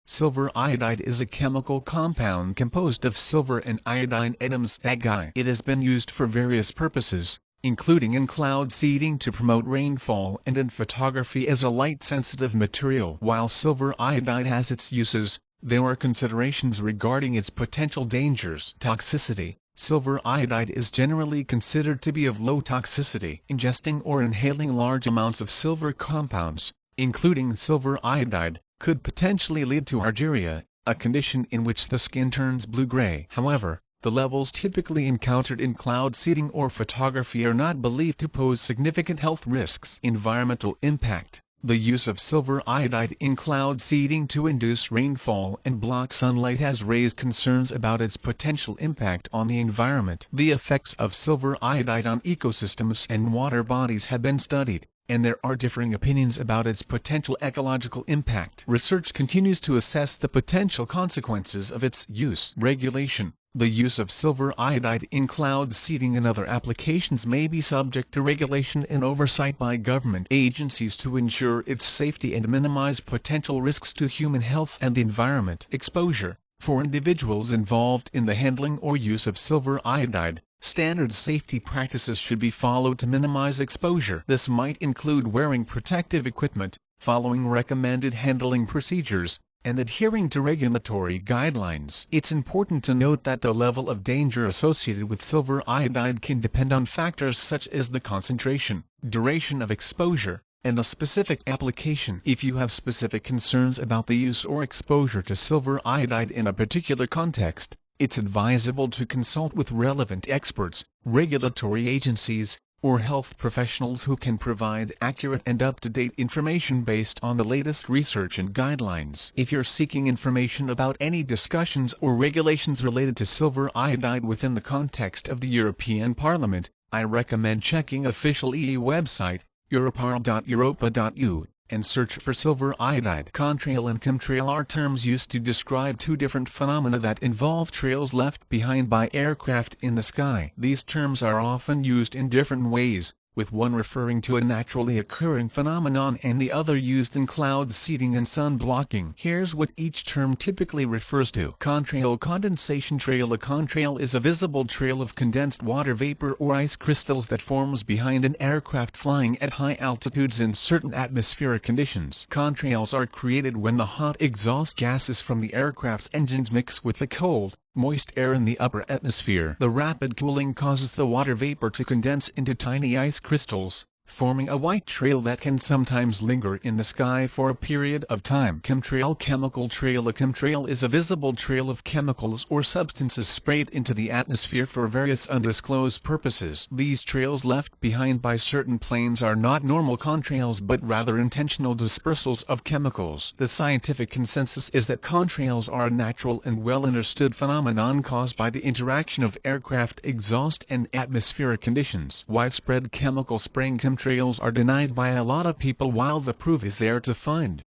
Silver iodide is a chemical compound composed of silver and iodine atoms. It has been used for various purposes, including in cloud seeding to promote rainfall and in photography as a light-sensitive material. While silver iodide has its uses, there are considerations regarding its potential dangers. Toxicity. Silver iodide is generally considered to be of low toxicity. Ingesting or inhaling large amounts of silver compounds, including silver iodide, could potentially lead to argyria, a condition in which the skin turns blue-gray. However, the levels typically encountered in cloud seeding or photography are not believed to pose significant health risks. Environmental impact. The use of silver iodide in cloud seeding to induce rainfall and block sunlight has raised concerns about its potential impact on the environment. The effects of silver iodide on ecosystems and water bodies have been studied, and there are differing opinions about its potential ecological impact. Research continues to assess the potential consequences of its use. Regulation. The use of silver iodide in cloud seeding and other applications may be subject to regulation and oversight by government agencies to ensure its safety and minimize potential risks to human health and the environment. Exposure. For individuals involved in the handling or use of silver iodide, standard safety practices should be followed to minimize exposure. This might include wearing protective equipment, following recommended handling procedures, and adhering to regulatory guidelines. It's important to note that the level of danger associated with silver iodide can depend on factors such as the concentration, duration of exposure, and the specific application. If you have specific concerns about the use or exposure to silver iodide in a particular context, it's advisable to consult with relevant experts, regulatory agencies, or health professionals who can provide accurate and up-to-date information based on the latest research and guidelines. If you're seeking information about any discussions or regulations related to silver iodide within the context of the European Parliament, I recommend checking official EU website, europarl.europa.eu, and search for silver iodide. Contrail and chemtrail are terms used to describe two different phenomena that involve trails left behind by aircraft in the sky. These terms are often used in different ways, with one referring to a naturally occurring phenomenon and the other used in cloud seeding and sun blocking. Here's what each term typically refers to. Contrail. Condensation trail. A contrail is a visible trail of condensed water vapor or ice crystals that forms behind an aircraft flying at high altitudes in certain atmospheric conditions. Contrails are created when the hot exhaust gases from the aircraft's engines mix with the cold, moist air in the upper atmosphere. The rapid cooling causes the water vapor to condense into tiny ice crystals, forming a white trail that can sometimes linger in the sky for a period of time. Chemtrail. Chemical trail. A chemtrail is a visible trail of chemicals or substances sprayed into the atmosphere for various undisclosed purposes. These trails left behind by certain planes are not normal contrails but rather intentional dispersals of chemicals. The scientific consensus is that contrails are a natural and well-understood phenomenon caused by the interaction of aircraft exhaust and atmospheric conditions. Widespread chemical spraying. Chemtrails are denied by a lot of people while the proof is there to find.